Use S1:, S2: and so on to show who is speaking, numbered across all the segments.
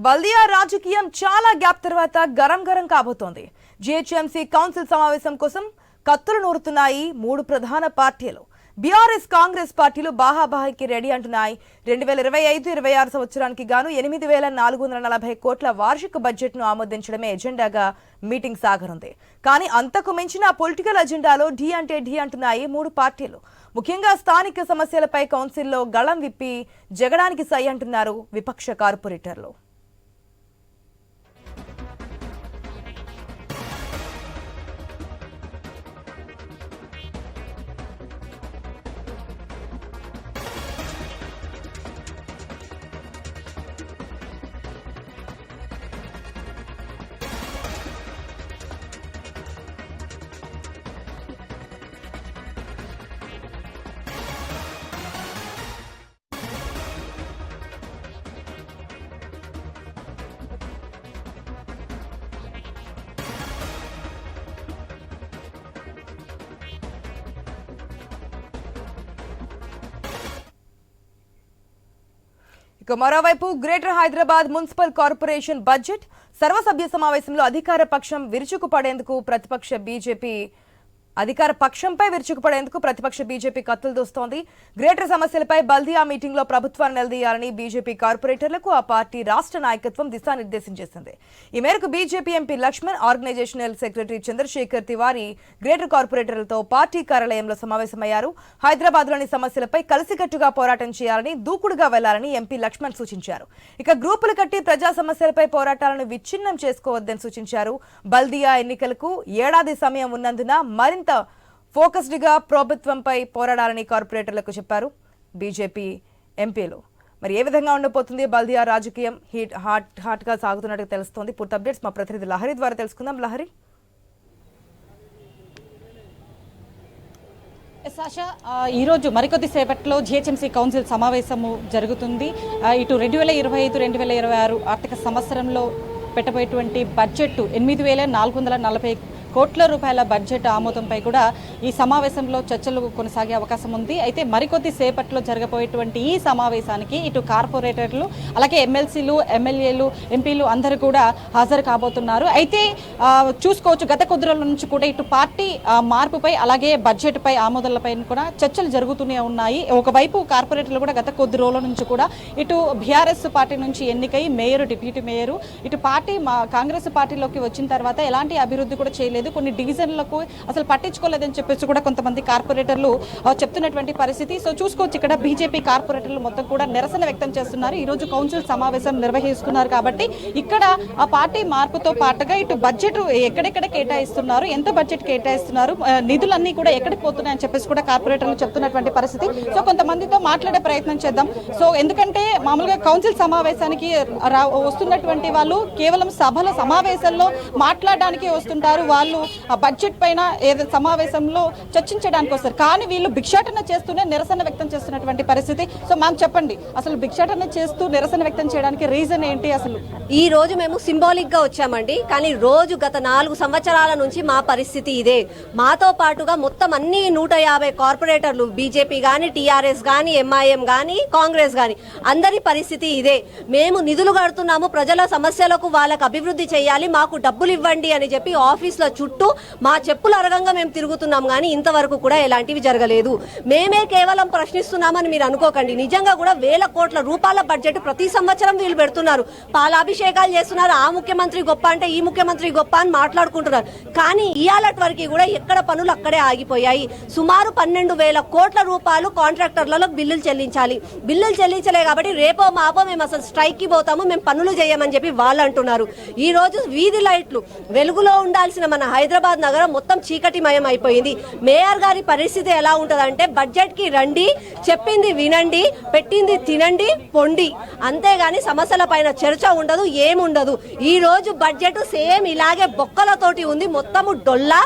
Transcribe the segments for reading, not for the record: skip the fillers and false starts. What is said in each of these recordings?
S1: బల్దియా రాజకీయం చాలా గ్యాప్ తర్వాత గరం కాబోతోంది. జీహెచ్ఎంసీ కౌన్సిల్ సమావేశం కోసం కత్తులు నూరుతున్నాయి మూడు ప్రధాన పార్టీలు. బీఆర్ఎస్ కాంగ్రెస్ పార్టీలు బాహాబాహికి రెడీ అంటున్నాయి. 2025-26 సంవత్సరానికి గాను 8,440 కోట్ల వార్షిక బడ్జెట్ను ఆమోదించడమే ఎజెండాగా మీటింగ్ సాగనుంది. కానీ అంతకు మించిన పొలిటికల్ అజెండాలో ఢీ అంటే ఢీ అంటున్నాయి మూడు పార్టీలు. ముఖ్యంగా స్థానిక సమస్యలపై కౌన్సిల్లో గళం విప్పి జగడానికి సై అంటున్నారు విపక్ష కార్పొరేటర్లు. ఇక మరోవైపు greater Hyderabad municipal corporation budget సర్వసభ్య సమావేశంలో అధికార పక్షంపై విరుచుకుపడేందుకు ప్రతిపక్ష బీజేపీ కత్తులు దూస్తోంది. గ్రేటర్ సమస్యలపై బల్దియా మీటింగ్ లో ప్రభుత్వాన్ని నిలదీయాలని బీజేపీ కార్పొరేటర్లకు ఆ పార్టీ రాష్ట్ర నాయకత్వం దిశానిర్దేశం చేసింది. ఈ మేరకు BJP MP Laxman, organisational secretary Chandrashekhar Tiwari greater కార్పొరేటర్లతో పార్టీ కార్యాలయంలో సమావేశమయ్యారు. హైదరాబాద్ లోని సమస్యలపై కలిసికట్టుగా పోరాటం చేయాలని, దూకుడుగా వెళ్లాలని ఎంపీ లక్ష్మణ్ సూచించారు. ఇక గ్రూపులు కట్టి ప్రజా సమస్యలపై పోరాటాలను విచ్ఛిన్నం చేసుకోవద్దని సూచించారు. బల్దియా ఎన్నికలకు ఏడాది సమయం ఉన్నందున మరింత ఫోకస్డ్ గా ప్రభుత్వంపై పోరాడాలని కార్పొరేటర్లకు చెప్పారు బీజేపీ ఎంపీలు. మరి ఏ విధంగా ఉండబోతుంది బల్దియా రాజకీయం? హాట్ గా సాగుతున్నట్టు తెలుస్తోంది. పూర్తి అప్డేట్స్ మా ప్రతినిధి లహరి ద్వారా తెలుసుకుందాం. లహరి,
S2: సాషా, ఈరోజు మరికొద్ది సేపట్లో జీహెచ్ఎంసీ కౌన్సిల్ సమావేశము జరుగుతుంది. ఇటు 2025-2026 ఆర్థిక సంవత్సరంలో పెట్టబోయేటువంటి బడ్జెట్ 8,440 కోట్ల రూపాయల బడ్జెట్ ఆమోదంపై కూడా ఈ సమావేశంలో చర్చలు కొనసాగే అవకాశం ఉంది. అయితే మరికొద్ది సేపట్లో జరగబోయేటువంటి ఈ సమావేశానికి ఇటు కార్పొరేటర్లు, అలాగే ఎమ్మెల్సీలు, ఎమ్మెల్యేలు, ఎంపీలు అందరూ కూడా హాజరు కాబోతున్నారు. అయితే చూసుకోవచ్చు, గత కొద్ది రోజుల నుంచి కూడా ఇటు పార్టీ మార్పుపై, అలాగే బడ్జెట్పై ఆమోదాలపై కూడా చర్చలు జరుగుతూనే ఉన్నాయి. ఒకవైపు కార్పొరేటర్లు కూడా గత కొద్ది రోజుల నుంచి కూడా ఇటు బీఆర్ఎస్ పార్టీ నుంచి ఎన్నికై మేయర్, డిప్యూటీ మేయర్, ఇటు పార్టీ కాంగ్రెస్ పార్టీలోకి వచ్చిన తర్వాత ఎలాంటి అభివృద్ధి కూడా చేయలేదు, కొన్ని డివిజన్లకు అసలు పట్టించుకోలేదని చెప్పేసి కూడా కొంతమంది కార్పొరేటర్లు చెప్తున్నటువంటి పరిస్థితి. సో చూసుకోవచ్చు, ఇక్కడ బీజేపీ కార్పొరేటర్లు మొత్తం కూడా నిరసన వ్యక్తం చేస్తున్నారు. ఈ రోజు కౌన్సిల్ సమావేశం నిర్వహిస్తున్నారు కాబట్టి ఇక్కడ ఆ పార్టీ మార్పుతో పాటుగా ఇటు బడ్జెట్ ఎక్కడెక్కడ కేటాయిస్తున్నారు, ఎంత బడ్జెట్ కేటాయిస్తున్నారు, నిధులన్నీ కూడా ఎక్కడికి పోతున్నాయని చెప్పేసి కూడా కార్పొరేటర్లు చెప్తున్నటువంటి పరిస్థితి. సో కొంతమందితో మాట్లాడే ప్రయత్నం చేద్దాం. సో ఎందుకంటే మామూలుగా కౌన్సిల్ సమావేశానికి వస్తున్నటువంటి వాళ్ళు కేవలం సభల సమావేశాల్లో మాట్లాడడానికి వస్తుంటారు. వాళ్ళు బడ్జెట్ పైన ఏదో సమావేశంలో చర్చించడానికి వస్తారు. కానీ వీళ్ళు భిక్షాటన చేస్తూనే నిరసన వ్యక్తం చేస్తున్నటువంటి పరిస్థితి. సో మ్యామ్ చెప్పండి, అసలు భిక్షాటన చేస్తూ నిరసన వ్యక్తం చేయడానికి రీజన్ ఏంటి? అసలు
S3: ఈ రోజు మేము సింబాలిక్ గా వచ్చామండి, కానీ రోజు గత 4 సంవత్సరాల నుంచి మా పరిస్థితి ఇదే. మాతో పాటుగా మొత్తం అన్ని 150 కార్పొరేటర్లు, బీజేపీ గాని, టీఆర్ఎస్ గాని, ఎంఐఎం గాని, కాంగ్రెస్ గాని, అందరి పరిస్థితి ఇదే. మేము నిధులు కడుతున్నాము, ప్రజల సమస్యలకు వాళ్ళకు అభివృద్ధి చేయాలి, మాకు డబ్బులు ఇవ్వండి అని చెప్పి ఆఫీసుల చుట్టూ మా చెప్పుల అరగంగా మేము తిరుగుతున్నాం. కానీ ఇంతవరకు కూడా ఎలాంటివి జరగలేదు. మేమే కేవలం ప్రశ్నిస్తున్నామని మీరు అనుకోకండి. నిజంగా కూడా వేల కోట్ల రూపాయల బడ్జెట్ ప్రతి సంవత్సరం వీళ్ళు పెడుతున్నారు. పాలాభిషేకాలు చేస్తున్నారు. ఆ ముఖ్యమంత్రి గొప్ప అంటే ఈ ముఖ్యమంత్రి గొప్ప అని మాట్లాడుకుంటున్నారు. కానీ ఇయాలటి వరకు కూడా ఎక్కడ పనులు అక్కడే ఆగిపోయాయి. సుమారు 12,000 కోట్ల రూపాయలు కాంట్రాక్టర్లకు బిల్లులు చెల్లించాలి. బిల్లులు చెల్లించలే కాబట్టి రేపో మాపో మేము అసలు స్ట్రైక్ కి పోతాము, మేము పనులు చేయమని చెప్పి వాళ్ళు అంటున్నారు. ఈ రోజు వీధి లైట్లు వెలుగులో ఉండాల్సిన మన హైదరాబాద్ నగరం మొత్తం చీకటిమయం అయిపోయింది. మేయర్ గారి పరిస్థితి ఎలా ఉంటదంటే, బడ్జెట్ కి రండి, చెప్పింది వినండి, పెట్టింది తినండి, పొండి, అంతేగాని సమస్యల పైన చర్చ ఉండదు, ఏముండదు. ఈ రోజు బడ్జెట్ సేమ్ ఇలాగే బొక్కలతోటి ఉంది. మొత్తము డొల్లా,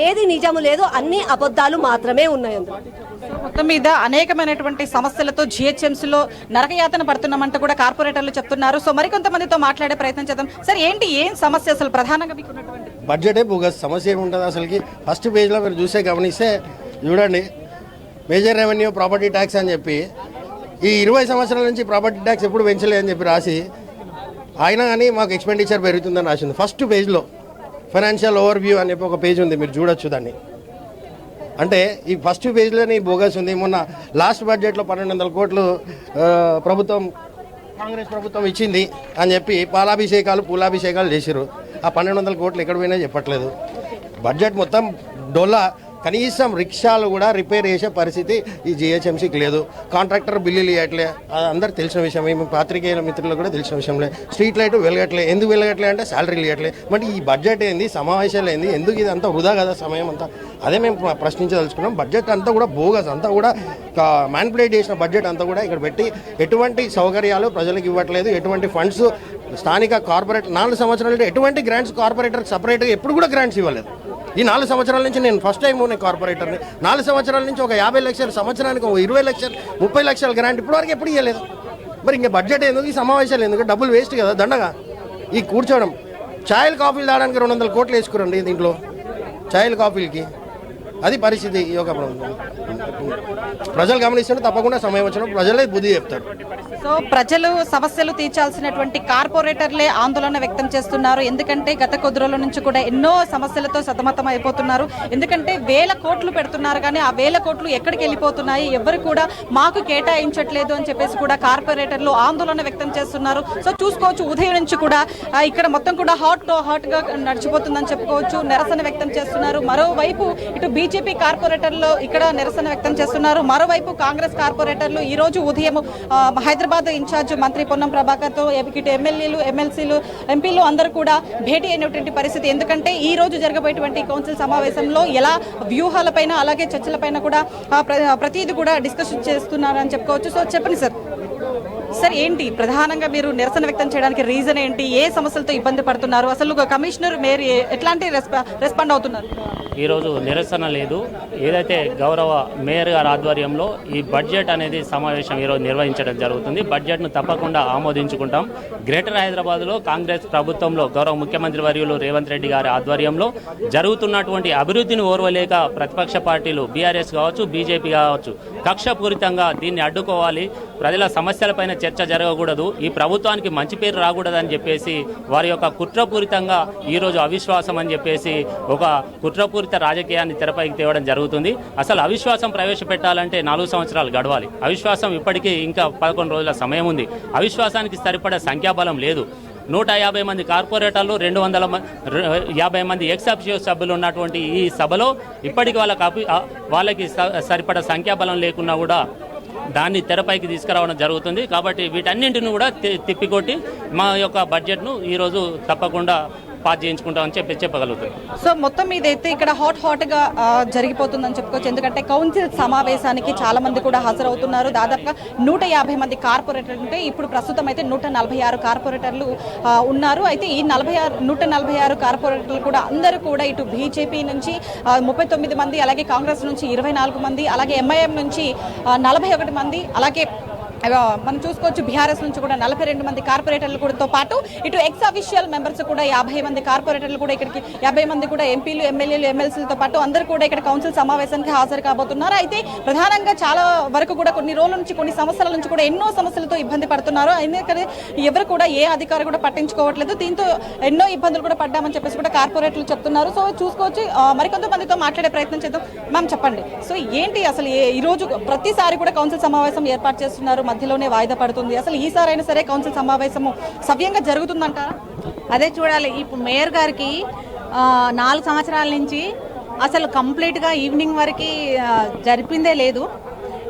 S3: ఏది నిజము లేదు, అన్ని అబద్ధాలు మాత్రమే ఉన్నాయి.
S2: మొత్తం మీద అనేకమైనటువంటి సమస్యలతో జీహెచ్ఎంసీలో నరకయాతన పడుతున్నామంటూ కూడా కార్పొరేటర్లు చెప్తున్నారు. సో మరికొంతమందితో మాట్లాడే ప్రయత్నం చేద్దాం. సార్, ఏంటి ఏం సమస్య అసలు ప్రధానంగా మీకు ఉన్నటువంటి?
S4: బడ్జెటే బోగస్. సమస్య ఏముంటుంది అసలుకి? ఫస్ట్ పేజ్లో మీరు గమనిస్తే చూడండి, మేజర్ రెవెన్యూ ప్రాపర్టీ ట్యాక్స్ అని చెప్పి ఈ 20 సంవత్సరాల నుంచి ప్రాపర్టీ ట్యాక్స్ ఎప్పుడు పెంచలే అని చెప్పి రాసి అయినా కానీ మాకు ఎక్స్పెండిచర్ పెరుగుతుందని రాసింది. ఫస్ట్ పేజ్లో ఫైనాన్షియల్ ఓవర్వ్యూ అని చెప్పి ఒక పేజ్ ఉంది, మీరు చూడొచ్చు దాన్ని. అంటే ఈ ఫస్ట్ పేజ్లోనే బోగస్ ఉంది. మొన్న లాస్ట్ బడ్జెట్లో 1200 కోట్లు ప్రభుత్వం కాంగ్రెస్ ప్రభుత్వం ఇచ్చింది అని చెప్పి పాలాభిషేకాలు పూలాభిషేకాలు చేశారు. ఆ 1200 కోట్లు ఎక్కడ పోయినా చెప్పట్లేదు. బడ్జెట్ మొత్తం డొల్లా. కనీసం రిక్షాలు కూడా రిపేర్ చేసే పరిస్థితి ఈ జిహెచ్ఎంసీకి లేదు. కాంట్రాక్టర్ బిల్లులు ఇవ్వట్లే, అందరు తెలిసిన విషయం. మేము పాత్రికేయుల మిత్రులు కూడా తెలిసిన విషయంలే. Street light వెలగట్లే. ఎందుకు వెలగట్లే అంటే శాలరీలు ఇవ్వట్లే. మరి ఈ బడ్జెట్ ఏంది, సమావేశాలు ఏంది, ఎందుకు ఇది అంతా వృధా కదా సమయం అంతా? అదే మేము ప్రశ్నించదలుచుకున్నాం. బడ్జెట్ అంతా కూడా బోగస్, అంతా కూడా మ్యానిపులేట్ చేసిన బడ్జెట్ అంతా కూడా ఇక్కడ పెట్టి ఎటువంటి సౌకర్యాలు ప్రజలకు ఇవ్వట్లేదు. ఎటువంటి ఫండ్స్ స్థానిక కార్పొరేట్ 4 సంవత్సరాలు ఎటువంటి గ్రాంట్స్ కార్పొరేటర్కి సపరేట్గా ఎప్పుడు కూడా గ్రాంట్స్ ఇవ్వలేదు. ఈ 4 సంవత్సరాల నుంచి నేను ఫస్ట్ టైం నేను కార్పొరేటర్ని. 4 సంవత్సరాల నుంచి ఒక 50 లక్షలు, సంవత్సరానికి ఒక 20 లక్షలు, 30 లక్షల గ్రాంట్ ఇప్పటివరకు ఎప్పుడు ఇవ్వలేదు. మరి ఇంకా బడ్జెట్ ఎందుకు, ఈ సమావేశాలు ఎందుకు? డబ్బులు వేస్ట్ కదా దండగా. ఈ కూర్చోవడం, ఛాయలు కాఫీలు తాగడానికి 200 కోట్లు వేసుకురండి దీంట్లో, ఛాయలు కాఫీలకి. అది పరిస్థితి. ఈ యొక్క ప్రజలు గమనిస్తుంటే తప్పకుండా సమయం వచ్చినప్పుడు ప్రజలే బుద్ధి చెప్తారు.
S2: సో ప్రజలు సమస్యలు తీర్చాల్సినటువంటి కార్పొరేటర్లే ఆందోళన వ్యక్తం చేస్తున్నారు. ఎందుకంటే గత కొద్ది రోజుల నుంచి కూడా ఎన్నో సమస్యలతో సతమతం అయిపోతున్నారు. ఎందుకంటే 1000 కోట్లు పెడుతున్నారు, కానీ ఆ 1000 కోట్లు ఎక్కడికి వెళ్ళిపోతున్నాయి, ఎవరు కూడా మాకు కేటాయించట్లేదు అని చెప్పేసి కూడా కార్పొరేటర్లు ఆందోళన వ్యక్తం చేస్తున్నారు. సో చూసుకోవచ్చు, ఉదయం నుంచి కూడా ఇక్కడ మొత్తం కూడా హాట్ గా నడిచిపోతుందని చెప్పుకోవచ్చు. నిరసన వ్యక్తం చేస్తున్నారు. మరోవైపు ఇటు బీజేపీ కార్పొరేటర్లు ఇక్కడ నిరసన వ్యక్తం చేస్తున్నారు. మరోవైపు కాంగ్రెస్ కార్పొరేటర్లు ఈ రోజు ఉదయం హైదరాబాద్ ఇన్ఛార్జ్ మంత్రి పొన్నం ప్రభాకర్ తో ఇటు ఎమ్మెల్యేలు, ఎమ్మెల్సీలు, ఎంపీలు అందరూ కూడా భేటీ అయినటువంటి పరిస్థితి. ఎందుకంటే ఈ రోజు జరగబోయేటువంటి కౌన్సిల్ సమావేశంలో ఎలా వ్యూహాలపైన అలాగే చర్చలపైన కూడా ప్రతిదీ కూడా డిస్కషన్ చేస్తున్నారని చెప్పుకోవచ్చు. సో చెప్పండి సార్, ఏంటి ప్రధానంగా మీరు నిరసన వ్యక్తం చేయడానికి రీజన్ ఏంటి? ఏ సమస్యలతో ఇబ్బంది పడుతున్నారు? అసలు కమిషనర్ మేయర్ ఎట్లాంటి రెస్పాండ్ అవుతున్నారు?
S5: ఈరోజు నిరసన లేదు. ఏదైతే గౌరవ మేయర్ గారి ఆధ్వర్యంలో ఈ బడ్జెట్ అనేది సమావేశం ఈరోజు నిర్వహించడం జరుగుతుంది. బడ్జెట్ను తప్పకుండా ఆమోదించుకుంటాం. గ్రేటర్ హైదరాబాద్లో కాంగ్రెస్ ప్రభుత్వంలో గౌరవ ముఖ్యమంత్రి వర్యులు రేవంత్ రెడ్డి గారి ఆధ్వర్యంలో జరుగుతున్నటువంటి అభివృద్ధిని ఓర్వలేక ప్రతిపక్ష పార్టీలు బీఆర్ఎస్ కావచ్చు, బీజేపీ కావచ్చు, కక్షపూరితంగా దీన్ని అడ్డుకోవాలి, ప్రజల సమస్యలపైన చర్చ జరగకూడదు, ఈ ప్రభుత్వానికి మంచి పేరు రాకూడదని చెప్పేసి వారి యొక్క కుట్రపూరితంగా ఈరోజు అవిశ్వాసం అని చెప్పేసి ఒక కుట్రపూరిత రాజకీయాన్ని తెరపైకి తేవడం జరుగుతుంది. అసలు అవిశ్వాసం ప్రవేశపెట్టాలంటే 4 సంవత్సరాలు గడవాలి. అవిశ్వాసం ఇప్పటికీ ఇంకా 11 రోజుల సమయం ఉంది. అవిశ్వాసానికి సరిపడే సంఖ్యాబలం లేదు. 150 మంది కార్పొరేటర్లు, 250 మంది ఎక్స్ అఫిషియో సభ్యులు ఉన్నటువంటి ఈ సభలో ఇప్పటికీ వాళ్ళకి సరిపడా సంఖ్యాబలం లేకున్నా కూడా దాన్ని తెరపైకి తీసుకురావడం జరుగుతుంది. కాబట్టి వీటన్నింటిని కూడా తిప్పికొట్టి మా యొక్క బడ్జెట్ను ఈరోజు తప్పకుండా పాస్ చేయించుకుంటామని చెప్పగలుగుతాం.
S2: సో మొత్తం ఇదైతే ఇక్కడ హాట్ గా జరిగిపోతుందని చెప్పుకోవచ్చు. ఎందుకంటే కౌన్సిల్ సమావేశానికి చాలా మంది కూడా హాజరవుతున్నారు. దాదాపుగా 150 మంది కార్పొరేటర్లు ఉంటే ఇప్పుడు ప్రస్తుతం అయితే 146 కార్పొరేటర్లు ఉన్నారు. అయితే ఈ 146 కార్పొరేటర్లు కూడా అందరూ కూడా ఇటు బీజేపీ నుంచి 39 మంది, అలాగే కాంగ్రెస్ నుంచి 24 మంది, అలాగే ఎంఐఎం నుంచి 41 మంది, అలాగే మనం చూసుకోవచ్చు బీఆర్ఎస్ నుంచి కూడా 42 మంది కార్పొరేటర్లు కూడా పాటు ఇటు ఎక్స్ అఫీషియల్ మెంబర్స్ కూడా 50 మంది కార్పొరేటర్లు కూడా ఇక్కడికి 50 మంది కూడా ఎంపీలు, ఎమ్మెల్యేలు, ఎమ్మెల్సీలతో పాటు అందరూ కూడా ఇక్కడ కౌన్సిల్ సమావేశానికి హాజరు కాబోతున్నారు. అయితే ప్రధానంగా చాలా వరకు కూడా కొన్ని రోజుల నుంచి, కొన్ని సంవత్సరాల నుంచి కూడా ఎన్నో సమస్యలతో ఇబ్బంది పడుతున్నారు. ఎందుకంటే ఎవరు కూడా ఏ అధికారి కూడా పట్టించుకోవట్లేదు. దీంతో ఎన్నో ఇబ్బందులు కూడా పడ్డామని చెప్పేసి కూడా కార్పొరేటర్లు చెప్తున్నారు. సో చూసుకోవచ్చు, మరికొంతమందితో మాట్లాడే ప్రయత్నం చేద్దాం. మ్యామ్ చెప్పండి, సో ఏంటి అసలు ఈ రోజు ప్రతిసారి కూడా కౌన్సిల్ సమావేశం ఏర్పాటు చేస్తున్నారు, మధ్యలోనే వాయిదా పడుతుంది. అసలు ఈసారి అయినా సరే కౌన్సిల్ సమావేశము సవ్యంగా జరుగుతుందంటారా?
S6: అదే చూడాలి. ఇప్పుడు మేయర్ గారికి 4 సంవత్సరాల నుంచి అసలు కంప్లీట్గా ఈవినింగ్ వరకు జరిపిందే లేదు.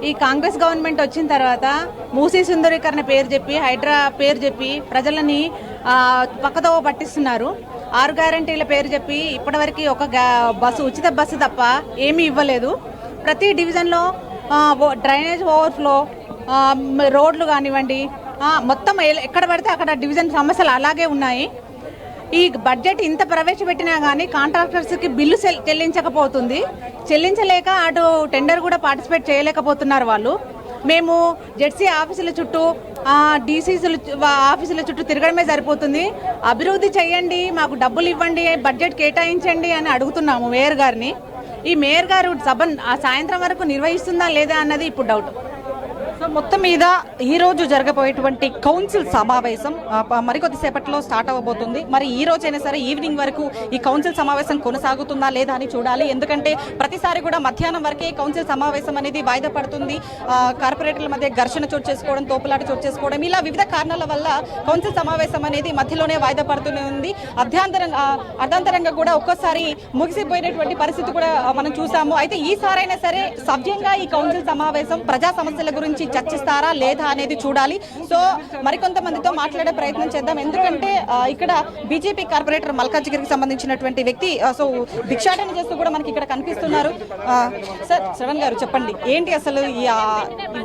S6: ఈ కాంగ్రెస్ గవర్నమెంట్ వచ్చిన తర్వాత మూసీ సుందరీకరణ పేరు చెప్పి, హైడ్రా పేరు చెప్పి ప్రజలని పక్కదో పట్టిస్తున్నారు. 6 గ్యారంటీల పేరు చెప్పి ఇప్పటివరకు ఒక బస్సు, ఉచిత బస్సు తప్ప ఏమీ ఇవ్వలేదు. ప్రతి డివిజన్లో డ్రైనేజ్ ఓవర్ఫ్లో, రోడ్లు కానివ్వండి, మొత్తం ఎక్కడ పడితే అక్కడ డివిజన్ సమస్యలు అలాగే ఉన్నాయి. ఈ బడ్జెట్ ఇంత ప్రవేశపెట్టినా కానీ కాంట్రాక్టర్స్కి బిల్లు చెల్లించలేక అటు టెండర్ కూడా పార్టిసిపేట్ చేయలేకపోతున్నారు వాళ్ళు. మేము జెడ్సీ ఆఫీసుల చుట్టూ, డీసీసీల ఆఫీసుల చుట్టూ తిరగడమే సరిపోతుంది. అభివృద్ధి చేయండి, మాకు డబ్బులు ఇవ్వండి, బడ్జెట్ కేటాయించండి అని అడుగుతున్నాము మేయర్ గారిని. ఈ మేయర్ గారు సభ సాయంత్రం వరకు నిర్వహిస్తుందా లేదా అన్నది ఇప్పుడు డౌట్.
S2: సో మొత్తం మీద ఈ రోజు జరగబోయేటువంటి కౌన్సిల్ సమావేశం మరికొద్ది సేపట్లో స్టార్ట్ అవ్వబోతుంది. మరి ఈ రోజైనా సరే ఈవినింగ్ వరకు ఈ కౌన్సిల్ సమావేశం కొనసాగుతుందా లేదా అని చూడాలి. ఎందుకంటే ప్రతిసారి కూడా మధ్యాహ్నం వరకే కౌన్సిల్ సమావేశం అనేది వాయిదా పడుతుంది. కార్పొరేటర్ల మధ్య ఘర్షణ చోటు చేసుకోవడం, తోపులాట చోటు చేసుకోవడం, ఇలా వివిధ కారణాల వల్ల కౌన్సిల్ సమావేశం అనేది మధ్యలోనే వాయిదా పడుతూనే ఉంది. అర్ధాంతరంగా కూడా ఒక్కోసారి ముగిసిపోయినటువంటి పరిస్థితి కూడా మనం చూసాము. అయితే ఈసారైనా సరే సవ్యంగా ఈ కౌన్సిల్ సమావేశం ప్రజా సమస్యల గురించి చర్చిస్తారా లేదా అనేది చూడాలి. సో మరికొంతమందితో మాట్లాడే ప్రయత్నం చేద్దాం. ఎందుకంటే ఇక్కడ బీజేపీ కార్పొరేటర్ మల్కాజ్గిరికి సంబంధించినటువంటి వ్యక్తి సో భిక్షాటన చేస్తూ కూడా మనకి ఇక్కడ కనిపిస్తున్నారు. సార్ శ్రవణ్ గారు చెప్పండి, ఏంటి అసలు ఈ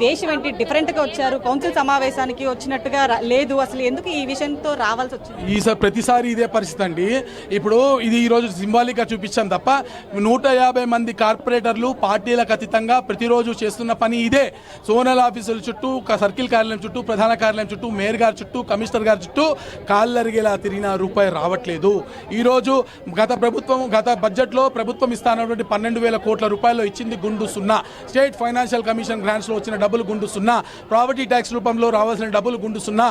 S2: వేషం ఏంటి? డిఫరెంట్ గా వచ్చారు, కౌన్సిల్ సమావేశానికి వచ్చినట్టుగా లేదు, అసలు ఎందుకు ఈ విషయంతో రావాల్సి వచ్చింది?
S7: ఈసారి ప్రతిసారి ఇదే పరిస్థితి అండి. ఇప్పుడు ఇది ఈ రోజు సింబాలిక్ గా చూపించాం తప్ప 150 మంది కార్పొరేటర్లు పార్టీలకు అతీతంగా ప్రతిరోజు చేస్తున్న పని ఇదే. సోనల్ ఆఫీసుల చుట్టూ, సర్కిల్ కార్యాలయం చుట్టూ, ప్రధాన కార్యాలయం చుట్టూ, మేయర్ గారి చుట్టూ, కమిషనర్ గారి చుట్టూ కాళ్ళరిగేలా తిరిగిన రూపాయి రావట్లేదు. ఈరోజు గత బడ్జెట్లో ప్రభుత్వం ఇస్తానటువంటి 12,000 కోట్ల రూపాయలు ఇచ్చింది గుండు సున్నా. స్టేట్ ఫైనాన్షియల్ కమిషన్ గ్రాంట్స్ లో వచ్చిన డబ్బులు గుండు సున్నా. ప్రాపర్టీ ట్యాక్స్ రూపంలో రావాల్సిన డబ్బులు గుండు సున్నా.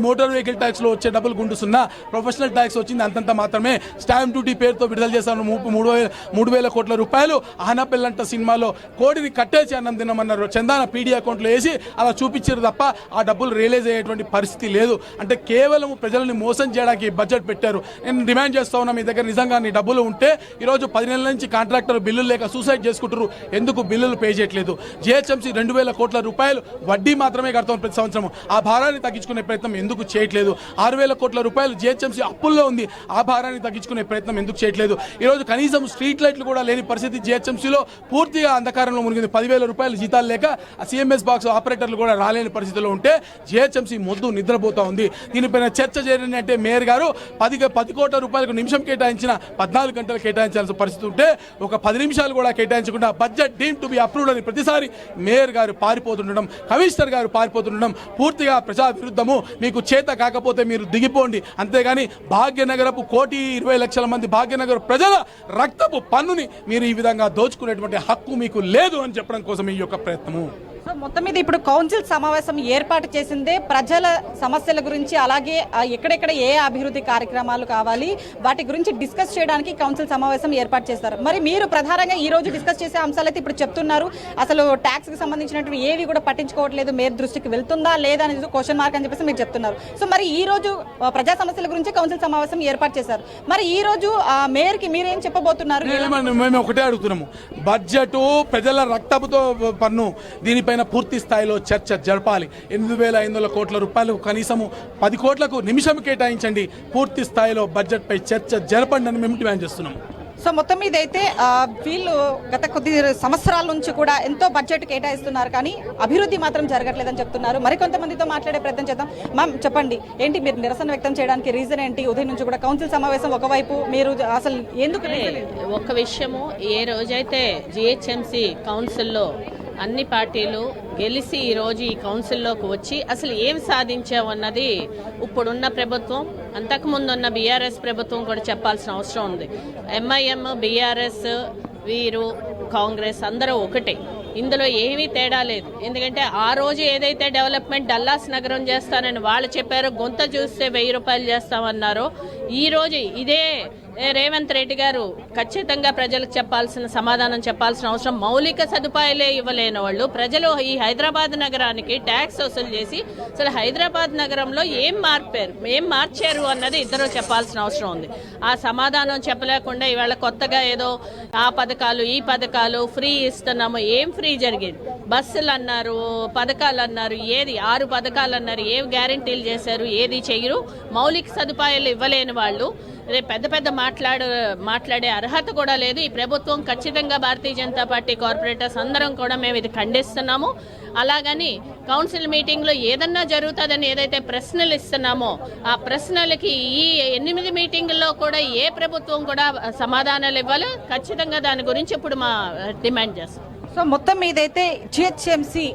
S7: మోటార్ వెహికల్ ట్యాక్స్ లో వచ్చే డబ్బులు గుండు సున్నా. ప్రొఫెషనల్ ట్యాక్స్ వచ్చింది అంతంత మాత్రమే. స్టాంప్ డ్యూటీ పేరుతో విడుదల చేశాను 3,000 కోట్ల రూపాయలు. ఆనపిల్లంట సినిమాలో కోడిని కట్టేసి అన్నం తినమన్నారు, చందాన పీడీ అకౌంట్లో వేసి అలా చూపించారు తప్ప ఆ డబ్బులు రియలైజ్ అయ్యేటువంటి పరిస్థితి లేదు. అంటే కేవలం ప్రజలని మోసం చేయడానికి బడ్జెట్ పెట్టారు. నేను డిమాండ్ చేస్తా ఉన్నా, మీ దగ్గర నిజంగా నీ డబ్బులు ఉంటే ఈరోజు 10 నెలల నుంచి కాంట్రాక్టర్ బిల్లులు లేక సూసైడ్ చేసుకుంటారు, ఎందుకు బిల్లులు పే చేయట్లేదు? జిహెచ్ఎంసీ 2,000 కోట్ల రూపాయలు వడ్డీ మాత్రమే కడతాం ప్రతి సంవత్సరం, ఆ భారాన్ని తగ్గించుకునే ప్రయత్నం ఎందుకు చేయట్లేదు? 6,000 కోట్ల రూపాయలు జిహెచ్ఎంసీ అప్పుల్లో ఉంది, ఆ భారాన్ని తగ్గించుకునే ప్రయత్నం ఎందుకు చేయట్లేదు? ఈరోజు కనీసం స్ట్రీట్ లైట్లు కూడా లేని పరిస్థితి జిహెచ్ఎంసీలో పూర్తిగా అంధకారంలో మునిగింది. 10,000 రూపాయలు జీతాలు లేక సిఎంఎస్ బాక్స్ ఆపరేటర్లు కూడా రాలేని పరిస్థితిలో ఉంటే జిహెచ్ఎంసీ మొద్దు నిద్రపోతా ఉంది. దీనిపైన చర్చ చేయాలని అంటే మేయర్ గారు 10 కోట్ల రూపాయలకు నిమిషం కేటాయించిన 14 గంటలు కేటాయించాల్సిన పరిస్థితి ఉంటే ఒక 10 నిమిషాలు కూడా కేటాయించకుండా budget deem to be approved అని ప్రతిసారి మేయర్ గారు పారిపోతుండడం, కమిషనర్ గారు పారిపోతుండడం పూర్తిగా ప్రజా విరుద్ధము. మీకు చేత కాకపోతే మీరు దిగిపోండి, అంతేగాని భాగ్యనగరపు 1,20,00,000 మంది భాగ్యనగర్ ప్రజల రక్తపు పన్నుని మీరు ఈ విధంగా దోచుకునేటువంటి హక్కు మీకు లేదు అని చెప్పడం కోసం ఈ యొక్క ప్రయత్నము.
S2: సో మొత్తం మీద ఇప్పుడు కౌన్సిల్ సమావేశం ఏర్పాటు చేసిందే ప్రజల సమస్యల గురించి, అలాగే ఎక్కడెక్కడ ఏ అభివృద్ధి కార్యక్రమాలు కావాలి వాటి గురించి డిస్కస్ చేయడానికి కౌన్సిల్ సమావేశం ఏర్పాటు చేస్తారు. మరి మీరు ప్రధానంగా ఈ రోజు డిస్కస్ చేసే అంశాలు అయితే ఇప్పుడు చెప్తున్నారు, అసలు ట్యాక్స్ కి సంబంధించినటువంటి ఏవి కూడా పట్టించుకోవట్లేదు, మేయర్ దృష్టికి వెళ్తుందా లేదా అనేది క్వశ్చన్ మార్క్ అని చెప్పేసి మీరు చెప్తున్నారు. సో మరి ఈ రోజు ప్రజా సమస్యల గురించి కౌన్సిల్ సమావేశం ఏర్పాటు చేశారు. మరి ఈ రోజు మేయర్ కి మీరేం చెప్పబోతున్నారు?
S7: మేము ఒకటే అడుగుతున్నాము, బడ్జెట్ ప్రజల రక్తపుతో పన్ను, దీనిపైన పూర్తి స్థాయిలో చర్చ జరపాలి. 8,500 కోట్ల రూపాయలు కనీసము 10 కోట్లకు నిమిషం కేటాయించండి, పూర్తి స్థాయిలో బడ్జెట్ పై చర్చ జరపండి అని మేము డిమాండ్ చేస్తున్నాము.
S2: సో మొత్తం మీద అయితే వీళ్ళు గత కొద్ది సంవత్సరాల నుంచి కూడా ఎంతో బడ్జెట్ కేటాయిస్తున్నారు, కానీ అభివృద్ధి మాత్రం జరగట్లేదని చెప్తున్నారు. మరికొంతమందితో మాట్లాడే ప్రయత్నం చేద్దాం. మ్యామ్ చెప్పండి, ఏంటి మీరు నిరసన వ్యక్తం చేయడానికి రీజన్ ఏంటి? ఉదయం నుంచి కూడా కౌన్సిల్ సమావేశం ఒకవైపు, మీరు అసలు ఎందుకు?
S8: ఒక విషయము, ఏ రోజైతే జిహెచ్ఎంసీ కౌన్సిల్లో అన్ని పార్టీలు గెలిచి ఈరోజు ఈ కౌన్సిల్లోకి వచ్చి అసలు ఏం సాధించామన్నది ఇప్పుడున్న ప్రభుత్వం, అంతకుముందున్న బీఆర్ఎస్ ప్రభుత్వం కూడా చెప్పాల్సిన అవసరం ఉంది. ఎంఐఎం, బీఆర్ఎస్, వీరు కాంగ్రెస్ అందరూ ఒకటే, ఇందులో ఏమీ తేడా లేదు. ఎందుకంటే ఆ రోజు ఏదైతే డెవలప్మెంట్ డల్లాస్ నగరం చేస్తానని వాళ్ళు చెప్పారో, గొంత చూస్తే 1,000 రూపాయలు చేస్తామన్నారో, ఈ రోజు ఇదే రేవంత్ రెడ్డి గారు ఖచ్చితంగా ప్రజలకు సమాధానం చెప్పాల్సిన అవసరం. మౌలిక సదుపాయాలే ఇవ్వలేని వాళ్ళు ప్రజలు ఈ హైదరాబాద్ నగరానికి ట్యాక్స్ వసూలు చేసి అసలు హైదరాబాద్ నగరంలో ఏం మార్చారు అన్నది ఇద్దరు చెప్పాల్సిన అవసరం ఉంది. ఆ సమాధానం చెప్పలేకుండా ఇవాళ కొత్తగా ఏదో ఆ పథకాలు ఈ పథకాలు ఫ్రీ ఇస్తున్నాము, ఏం ఫ్రీ జరిగింది? బస్సులు అన్నారు, పథకాలు అన్నారు, ఏది 6 పథకాలు అన్నారు, ఏం గ్యారెంటీలు చేశారు? ఏది చెయ్యరు. మౌలిక సదుపాయాలు ఇవ్వలేని వాళ్ళు పెద్ద పెద్ద మాట్లాడే అర్హత కూడా లేదు. ఈ ప్రభుత్వం ఖచ్చితంగా భారతీయ జనతా పార్టీ కార్పొరేటర్స్ అందరం కూడా మేము ఇది ఖండిస్తున్నాము. అలాగని కౌన్సిల్ మీటింగ్లో ఏదన్నా జరుగుతుందని ఏదైతే ప్రశ్నలు ఇస్తున్నామో ఆ ప్రశ్నలకి ఈ 8 మీటింగుల్లో కూడా ఏ ప్రభుత్వం కూడా సమాధానాలు ఇవ్వాలి. ఖచ్చితంగా దాని గురించి ఇప్పుడు మా డిమాండ్ చేస్తాం.
S2: సో మొత్తం మీదైతే జిహెచ్ఎంసీ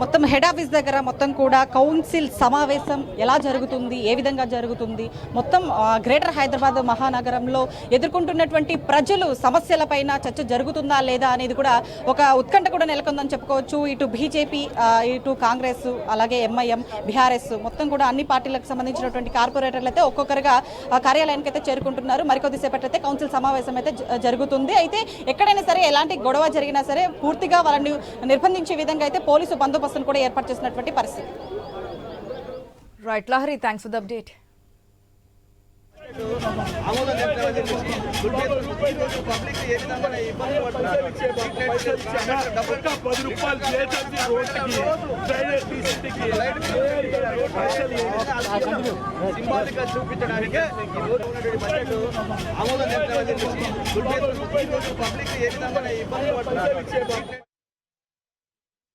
S2: మొత్తం హెడ్ ఆఫీస్ దగ్గర మొత్తం కూడా కౌన్సిల్ సమావేశం ఎలా జరుగుతుంది, ఏ విధంగా జరుగుతుంది, మొత్తం గ్రేటర్ హైదరాబాద్ మహానగరంలో ఎదుర్కొంటున్నటువంటి ప్రజలు సమస్యలపైన చర్చ జరుగుతుందా లేదా అనేది కూడా ఒక ఉత్కంఠ కూడా నెలకొందని చెప్పుకోవచ్చు. ఇటు బీజేపీ, ఇటు కాంగ్రెస్, అలాగే ఎంఐఎం, బీఆర్ఎస్ మొత్తం కూడా అన్ని పార్టీలకు సంబంధించినటువంటి కార్పొరేటర్లు అయితే ఒక్కొక్కరుగా కార్యాలయానికి అయితే చేరుకుంటున్నారు. మరికొద్దిసేపటి అయితే కౌన్సిల్ సమావేశం అయితే జరుగుతుంది. అయితే ఎక్కడైనా సరే ఎలాంటి గొడవ జరిగినా సరే పూర్తిగా వాళ్ళని నిర్బంధించే విధంగా అయితే పోలీసు బందోబస్తును కూడా ఏర్పాటు చేసినటువంటి పరిస్థితి.
S1: Right Lahari, thanks for the update.
S9: చూపించడానికి ఆమోదం పబ్లిక్ ఏ విధంగా ఇబ్బంది పడుతున్నారు.